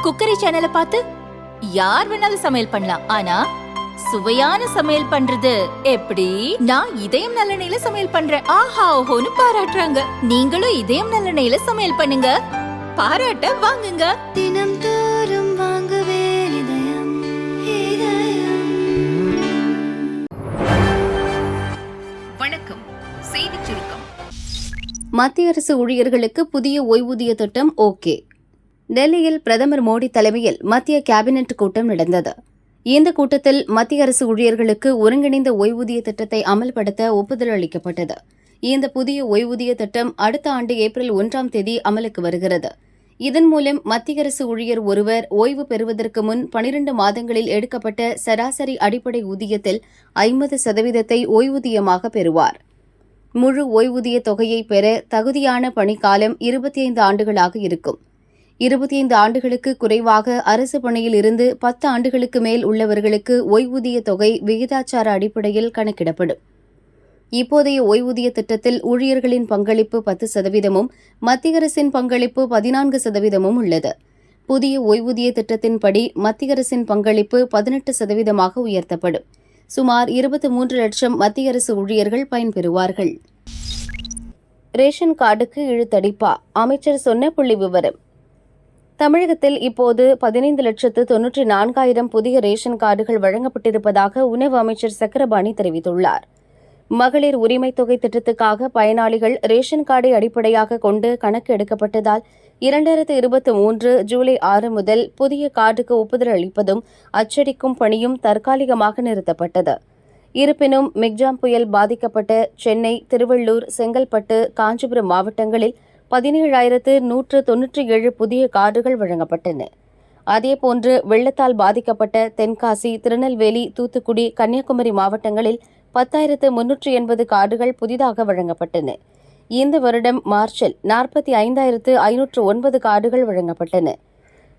Cookery சேனலை பார்த்து யார் வேணாலும் சமையல் பண்ணலாம். ஆனா சுவையான சமையல் பண்றது எப்படி? நான் இதயம் நல்லெண்ணெயில சமையல் பண்றேன். ஆஹா ஓஹோன்னு பாராட்டுறாங்க. நீங்களும் இதயம் நல்லெண்ணெயில சமையல் பண்ணுங்க, பாராட்ட வாங்குங்க. தினம் தோறும் வாங்குவே இதயம் இதயம். வணக்கம். செய்திச் சுருக்கம். மத்திய அரசு ஊழியர்களுக்கு புதிய ஓய்வூதிய திட்டம் ஓகே. டெல்லியில் பிரதமர் மோடி தலைமையில் மத்திய கேபினெட் கூட்டம் நடந்தது. இந்த கூட்டத்தில் மத்திய அரசு ஊழியர்களுக்கு ஒருங்கிணைந்த ஓய்வூதிய திட்டத்தை அமல்படுத்த ஒப்புதல் அளிக்கப்பட்டது. இந்த புதிய ஓய்வூதிய திட்டம் அடுத்த ஆண்டு ஏப்ரல் 1ஆம் தேதி அமலுக்கு வருகிறது. இதன் மூலம் மத்திய அரசு ஊழியர் ஒருவர் ஓய்வு பெறுவதற்கு முன் 12 மாதங்களில் எடுக்கப்பட்ட சராசரி அடிப்படை ஊதியத்தில் 50% ஓய்வூதியமாக பெறுவார். முழு ஓய்வூதிய தொகையை பெற தகுதியான பணிக்காலம் 25 ஆண்டுகளாக இருக்கும். 25 ஆண்டுகளுக்கு குறைவாக அரசு பணியில் இருந்து 10 ஆண்டுகளுக்கு மேல் உள்ளவர்களுக்கு ஓய்வூதிய தொகை விகிதாச்சார அடிப்படையில் கணக்கிடப்படும். இப்போதைய ஓய்வூதிய திட்டத்தில் ஊழியர்களின் பங்களிப்பு 10%, மத்திய அரசின் பங்களிப்பு 14% உள்ளது. புதிய ஓய்வூதிய திட்டத்தின்படி மத்திய அரசின் பங்களிப்பு 18% உயர்த்தப்படும். சுமார் 23 லட்சம் மத்திய அரசு ஊழியர்கள் பயன்பெறுவார்கள். ரேஷன் கார்டுக்கு இழுத்தடிப்பா? அமைச்சர் சொன்ன புள்ளி விவரம். தமிழகத்தில் இப்போது 15,94,000 புதிய ரேஷன் கார்டுகள் வழங்கப்பட்டிருப்பதாக உணவு அமைச்சர் சக்கரபாணி தெரிவித்துள்ளார். மகளிர் உரிமைத் தொகை திட்டத்துக்காக பயனாளிகள் ரேஷன் கார்டை அடிப்படையாக கொண்டு கணக்கு எடுக்கப்பட்டதால் 2023 ஜூலை 6 முதல் புதிய கார்டுக்கு ஒப்புதல் அளிப்பதும் அச்சடிக்கும் பணியும் தற்காலிகமாக நிறுத்தப்பட்டது. இருப்பினும் மிக்ஜாம் புயல் பாதிக்கப்பட்ட சென்னை, திருவள்ளூர், செங்கல்பட்டு, காஞ்சிபுரம் மாவட்டங்களில் 17,197 புதிய கார்டுகள் வழங்கப்பட்டன. அதேபோன்று வெள்ளத்தால் பாதிக்கப்பட்ட தென்காசி, திருநெல்வேலி, தூத்துக்குடி, கன்னியாகுமரி மாவட்டங்களில் 10,380 கார்டுகள் புதிதாக வழங்கப்பட்டன. இந்த வருடம் மார்ச்சில் 45,509 கார்டுகள் வழங்கப்பட்டன.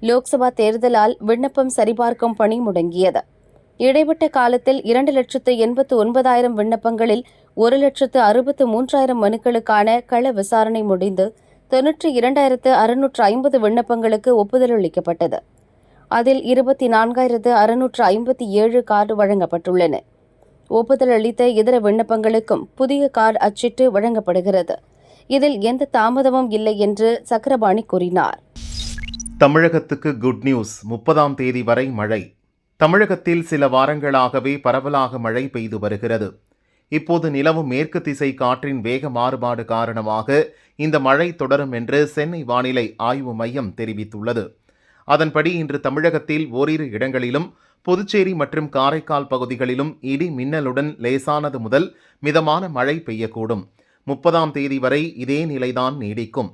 லோக்சபா தேர்தலால் விண்ணப்பம் சரிபார்க்கும் பணி முடங்கியது. இடைப்பட்ட காலத்தில் 2,89,000 விண்ணப்பங்களில் 1,63,000 மனுக்களுக்கான கள விசாரணை முடிந்து 92,650 விண்ணப்பங்களுக்கு ஒப்புதல் அளிக்கப்பட்டது. அதில் 24,657 கார்டு வழங்கப்பட்டுள்ளன. ஒப்புதல் அளித்த இதர விண்ணப்பங்களுக்கும் புதிய கார்டு அச்சிட்டு வழங்கப்படுகிறது. இதில் எந்த தாமதமும் இல்லை என்று சக்கரபாணி கூறினார். தமிழகத்துக்கு குட் நியூஸ். 30ஆம் தேதி வரை மழை. தமிழகத்தில் சில வாரங்களாகவே பரவலாக மழை பெய்து வருகிறது. இப்போது நிலவும் மேற்கு திசை காற்றின் வேக மாறுபாடு காரணமாக இந்த மழை தொடரும் என்று சென்னை வானிலை ஆய்வு மையம் தெரிவித்துள்ளது. அதன்படி இன்று தமிழகத்தில் ஓரிரு இடங்களிலும் புதுச்சேரி மற்றும் காரைக்கால் பகுதிகளிலும் இடி மின்னலுடன் லேசானது முதல் மிதமான மழை பெய்யக்கூடும். 30ஆம் தேதி வரை இதே நிலைதான் நீடிக்கும்.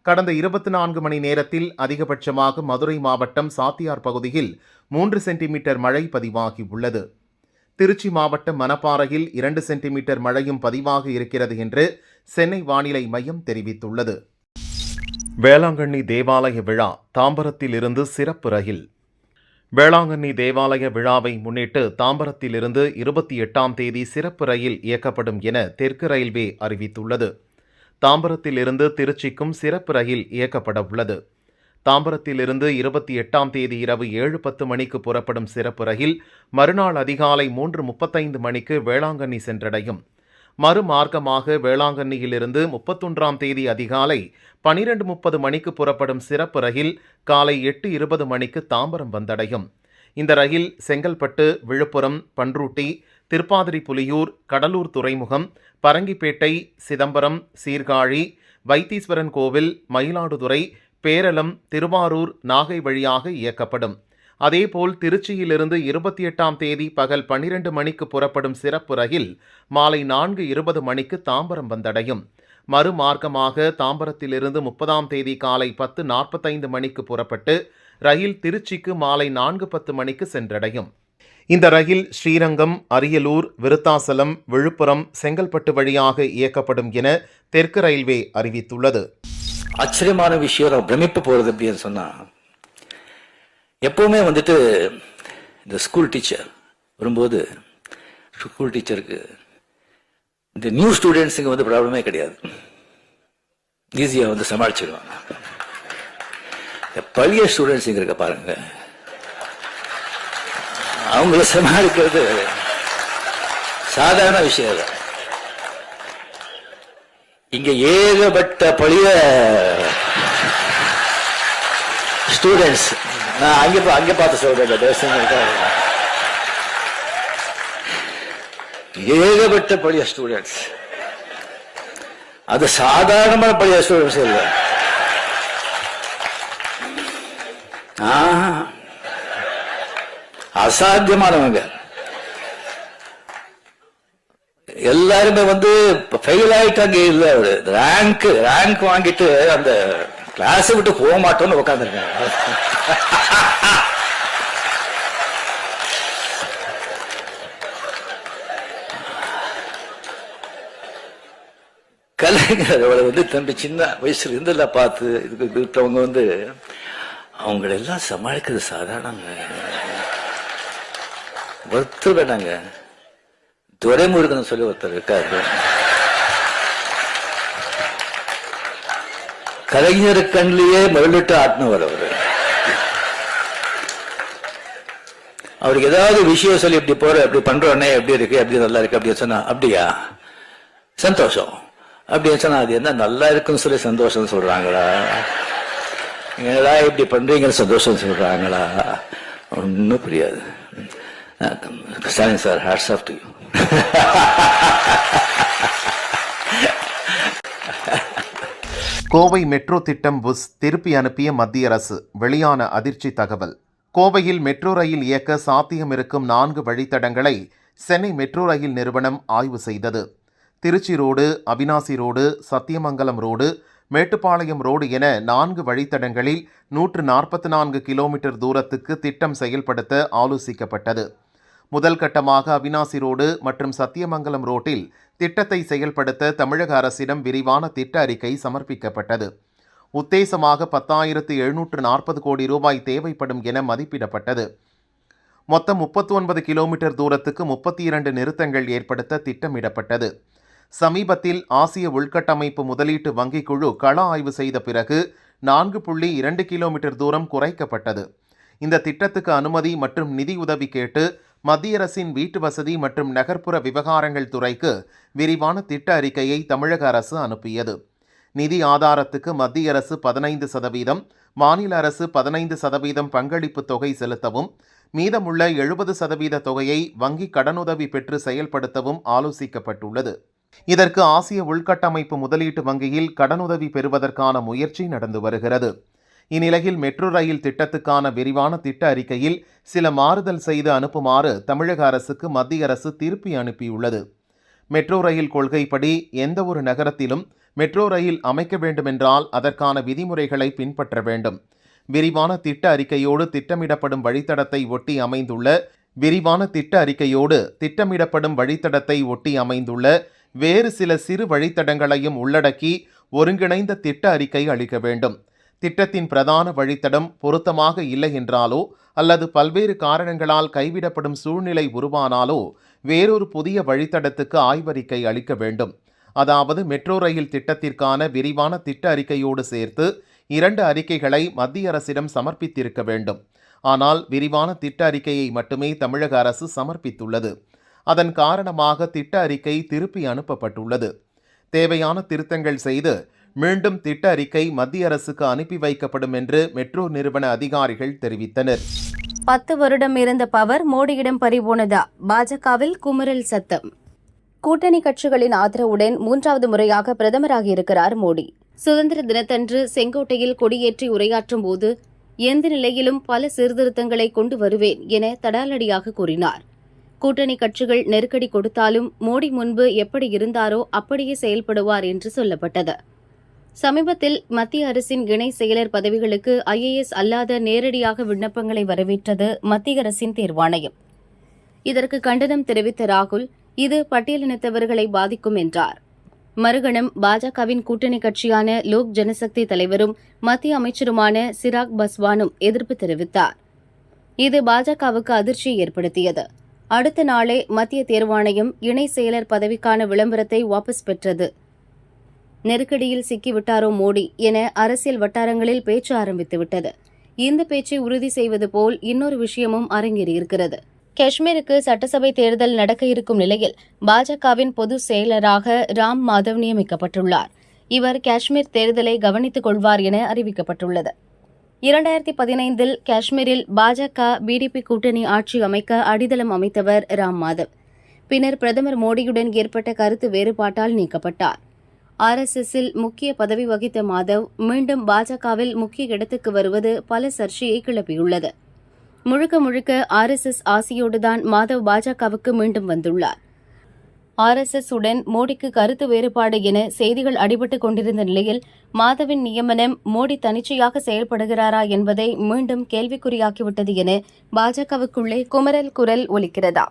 கடந்த 24 மணி நேரத்தில் அதிகபட்சமாக மதுரை மாவட்டம் சாத்தியார் பகுதியில் 3 சென்டிமீட்டர் மழை பதிவாகியுள்ளது. திருச்சி மாவட்டம் மணப்பாறையில் 2 சென்டிமீட்டர் மழையும் பதிவாக இருக்கிறது என்று சென்னை வானிலை மையம் தெரிவித்துள்ளது. வேளாங்கண்ணி தேவாலய விழா. தாம்பரத்தில் இருந்து சிறப்பு ரயில். வேளாங்கண்ணி தேவாலய விழாவை முன்னிட்டு தாம்பரத்திலிருந்து 28ஆம் தேதி சிறப்பு ரயில் இயக்கப்படும் என தெற்கு ரயில்வே அறிவித்துள்ளது. தாம்பரத்திலிருந்து திருச்சிக்கும் சிறப்பு ரயில் இயக்கப்பட உள்ளது. தாம்பரத்திலிருந்து 28ஆம் தேதி இரவு 7:10 மணிக்கு புறப்படும் சிறப்பு ரயில் மறுநாள் அதிகாலை 3:35 மணிக்கு வேளாங்கண்ணி சென்றடையும். மறுமார்க்கமாக வேளாங்கண்ணியிலிருந்து 31ஆம் தேதி அதிகாலை 12:30 மணிக்கு புறப்படும் சிறப்பு ரயில் காலை 8:20 மணிக்கு தாம்பரம் வந்தடையும். இந்த ரயில் செங்கல்பட்டு, விழுப்புரம், பன்ருட்டி, திருப்பாதிரிப்புலியூர், கடலூர் துறைமுகம், பரங்கிப்பேட்டை, சிதம்பரம், சீர்காழி, வைத்தீஸ்வரன் கோவில், மயிலாடுதுறை, பேரளம், திருவாரூர், நாகை வழியாக இயக்கப்படும். அதேபோல் திருச்சியிலிருந்து 28ஆம் தேதி பகல் 12 மணிக்கு புறப்படும் சிறப்பு ரயில் மாலை 4:20 மணிக்கு தாம்பரம் வந்தடையும். மறுமார்க்கமாக தாம்பரத்திலிருந்து 30ஆம் தேதி காலை 10:45 மணிக்கு புறப்பட்டு ரயில் திருச்சிக்கு மாலை 4:10 மணிக்கு சென்றடையும். இந்த ரயில் ஸ்ரீரங்கம், அரியலூர், விருத்தாசலம், விழுப்புரம், செங்கல்பட்டு வழியாக இயக்கப்படும் என தெற்கு ரயில்வே அறிவித்துள்ளது. ஆச்சரியமான விஷயம், பிரமிப்பு போறது அப்படின்னு சொன்னா, எப்பவுமே இந்த ஸ்கூல் டீச்சர் வரும்போது ஸ்கூல் டீச்சருக்கு இந்த நியூ ஸ்டூடெண்ட்ஸுக்கு ப்ராப்ளமே கிடையாது, ஈஸியா சமாளிச்சிடுவாங்க. பழைய ஸ்டூடெண்ட்ஸ் இங்க இருக்க பாருங்க, அவங்கள சமாளிக்கிறது சாதாரண விஷயம் இல்லை. இங்க ஏகப்பட்ட பழைய ஸ்டூடெண்ட்ஸ், நான் அங்க பார்த்து சொல்றேன், ஏகப்பட்ட பழைய ஸ்டூடெண்ட்ஸ். அது சாதாரணமான பழைய ஸ்டூடெண்ட்ஸ் இல்லை. அசாத்தியமானவங்க எல்லாருமே ஃபெயில் ஆயிட்டாங்க. இல்ல ரேங்க் வாங்கிட்டு அந்த கிளாஸ் விட்டு போக மாட்டோம்னு உட்காந்துருக்காங்க. கலைஞர் தம்பி சின்ன வயசுல இருந்தெல்ல பார்த்து இருக்கிறவங்க அவங்களெல்லாம் சமாளிக்கிறது சாதாரணங்க. ஒருத்தர் வேணாங்க, துரைமுருகன் சொல்லி ஒருத்தர் இருக்காரு, கலைஞர் கண்ணிலேயே மருளிட்டு ஆட்டினவர் அவரு. அவருக்கு ஏதாவது விஷயம் சொல்லி இப்படி போற இப்படி பண்றோன்னே எப்படி இருக்கு, எப்படி நல்லா இருக்கு அப்படின்னு சொன்னா அப்படியா சந்தோஷம் அப்படின்னு சொன்னா அது என்ன நல்லா இருக்குன்னு சொல்லி சந்தோஷம் சொல்றாங்களா, என்னடா இப்படி பண்றீங்கன்னு சந்தோஷம் சொல்றாங்களா, ஒன்னும் புரியாது. Stalin sir, hats off to you. Kovai metro திட்டம் புஸ் திருப்பி அனுப்பிய மத்திய அரசு, வெளியான அதிர்ச்சி தகவல். கோவையில் மெட்ரோ ரயில் இயக்க சாத்தியம் இருக்கும் 4 வழித்தடங்களை சென்னை மெட்ரோ ரயில் நிறுவனம் ஆய்வு செய்தது. Trichy road, Avinashi road, Sathyamangalam road, Mettupalayam road என 4 வழித்தடங்களில் 144 கிலோமீட்டர் தூரத்துக்கு திட்டம் செயல்படுத்த ஆலோசிக்கப்பட்டது. முதல் கட்டமாக அவினாசி ரோடு மற்றும் சத்தியமங்கலம் ரோட்டில் திட்டத்தை செயல்படுத்த தமிழக அரசிடம் விரிவான திட்ட அறிக்கை சமர்ப்பிக்கப்பட்டது. உத்தேசமாக 10,740 கோடி ரூபாய் தேவைப்படும் என மதிப்பிடப்பட்டது. மொத்தம் 39 கிலோமீட்டர் தூரத்துக்கு 32 நிறுத்தங்கள் ஏற்படுத்த திட்டமிடப்பட்டது. சமீபத்தில் ஆசிய உள்கட்டமைப்பு முதலீட்டு வங்கிக் குழு கள ஆய்வு செய்த பிறகு 4.2 கிலோமீட்டர் தூரம் குறைக்கப்பட்டது. இந்த திட்டத்துக்கு அனுமதி மற்றும் நிதி உதவி கேட்டு மத்திய அரசின் வீட்டு வசதி மற்றும் நகர்ப்புற விவகாரங்கள் துறைக்கு விரிவான திட்ட அறிக்கையை தமிழக அரசு அனுப்பியது. நிதி ஆதாரத்துக்கு மத்திய அரசு 15%, மாநில அரசு 15% பங்களிப்பு தொகை செலுத்தவும், மீதமுள்ள 70% தொகையை வங்கி கடனுதவி பெற்று செயல்படுத்தவும் ஆலோசிக்கப்பட்டுள்ளது. இதற்கு ஆசிய உள்கட்டமைப்பு முதலீட்டு வங்கியில் கடனுதவி பெறுவதற்கான முயற்சி நடந்து வருகிறது. இந்நிலையில் மெட்ரோ ரயில் திட்டத்துக்கான விரிவான திட்ட அறிக்கையில் சில மாறுதல் செய்து அனுப்புமாறு தமிழக அரசுக்கு மத்திய அரசு திருப்பி அனுப்பியுள்ளது. மெட்ரோ ரயில் கொள்கைப்படி எந்த ஒரு நகரத்திலும் மெட்ரோ ரயில் அமைக்க வேண்டுமென்றால் அதற்கான விதிமுறைகளை பின்பற்ற வேண்டும். விரிவான திட்ட அறிக்கையோடு திட்டமிடப்படும் வழித்தடத்தை ஒட்டி அமைந்துள்ள வேறு சில சிறு வழித்தடங்களையும் உள்ளடக்கி ஒருங்கிணைந்த திட்ட அறிக்கை அளிக்க வேண்டும். திட்டத்தின் பிரதான வழித்தடம் பொருத்தமாக இல்லை என்றாலோ அல்லது பல்வேறு காரணங்களால் கைவிடப்படும் சூழ்நிலை உருவானாலோ வேறொரு புதிய வழித்தடத்துக்கு ஆய்வறிக்கை அளிக்க வேண்டும். அதாவது மெட்ரோ ரயில் திட்டத்திற்கான விரிவான திட்ட அறிக்கையோடு சேர்த்து 2 அறிக்கைகளை மத்திய அரசிடம் சமர்ப்பித்திருக்க வேண்டும். ஆனால் விரிவான திட்ட அறிக்கையை மட்டுமே தமிழக அரசு சமர்ப்பித்துள்ளது. அதன் காரணமாக திட்ட அறிக்கை திருப்பி அனுப்பப்பட்டுள்ளது. தேவையான திருத்தங்கள் செய்து மீண்டும் திட்ட அறிக்கை மத்திய அரசுக்கு அனுப்பி வைக்கப்படும் என்று மெட்ரோ நிறுவன அதிகாரிகள் தெரிவித்தனர். 10 வருடம் இருந்த பவர் மோடியிடம் பறிபோனதா? பாஜகவில் குமுறல் சத்தம். கூட்டணி கட்சிகளின் ஆதரவுடன் 3வது முறையாக பிரதமராகியிருக்கிறார் மோடி. சுதந்திர தினத்தன்று செங்கோட்டையில் கொடியேற்றி உரையாற்றும் போது எந்த நிலையிலும் பல சீர்திருத்தங்களை கொண்டு வருவேன் என தடாலடியாக கூறினார். கூட்டணி கட்சிகள் நெருக்கடி கொடுத்தாலும் மோடி முன்பு எப்படி இருந்தாரோ அப்படியே செயல்படுவார் என்று சொல்லப்பட்டது. சமீபத்தில் மத்திய அரசின் இணை செயலர் பதவிகளுக்கு IAS அல்லாத நேரடியாக விண்ணப்பங்களை வரவேற்றது மத்திய அரசின் தேர்வாணையம். இதற்கு கண்டனம் தெரிவித்த ராகுல், இது பட்டியலினத்தவர்களை பாதிக்கும் என்றார். மறுகணம் பாஜகவின் கூட்டணி கட்சியான லோக் ஜனசக்தி தலைவரும் மத்திய அமைச்சருமான சிராக் பஸ்வானும் எதிர்ப்பு தெரிவித்தார். இது பாஜகவுக்கு அதிர்ச்சியை ஏற்படுத்தியது. அடுத்த நாளே மத்திய தேர்வாணையம் இணை செயலர் பதவிக்கான விளம்பரத்தை வாபஸ் பெற்றது. நெருக்கடியில் சிக்கிவிட்டாரோ மோடி என அரசியல் வட்டாரங்களில் பேச்சு ஆரம்பித்துவிட்டது. இந்த பேச்சை உறுதி செய்வது போல் இன்னொரு விஷயமும் அரங்கேறியிருக்கிறது. காஷ்மீருக்கு சட்டசபை தேர்தல் நடக்க இருக்கும் நிலையில் பாஜகவின் பொதுச் செயலராக ராம் மாதவ் நியமிக்கப்பட்டுள்ளார். இவர் காஷ்மீர் தேர்தலை கவனித்துக் கொள்வார் என அறிவிக்கப்பட்டுள்ளது. 2015 காஷ்மீரில் பாஜக பிடிபி கூட்டணி ஆட்சி அமைக்க அடித்தளம் அமைத்தவர் ராம் மாதவ். பின்னர் பிரதமர் மோடியுடன் ஏற்பட்ட கருத்து வேறுபாட்டால் நீக்கப்பட்டார். RSSல் முக்கிய பதவி வகித்த மாதவ் மீண்டும் பாஜகவில் முக்கிய இடத்துக்கு வருவது பல சர்ச்சையை கிளப்பியுள்ளது. முழுக்க முழுக்க RSS ஆசையோடுதான் மாதவ் பாஜகவுக்கு மீண்டும் வந்துள்ளார். RSS உடன் மோடிக்கு கருத்து வேறுபாடு என செய்திகள் அடிபட்டுக் கொண்டிருந்த நிலையில் மாதவின் நியமனம் மோடி தனிச்சையாக செயல்படுகிறாரா என்பதை மீண்டும் கேள்விக்குறியாக்கிவிட்டது என பாஜகவுக்குள்ளே குமரல் குரல் ஒலிக்கிறதா?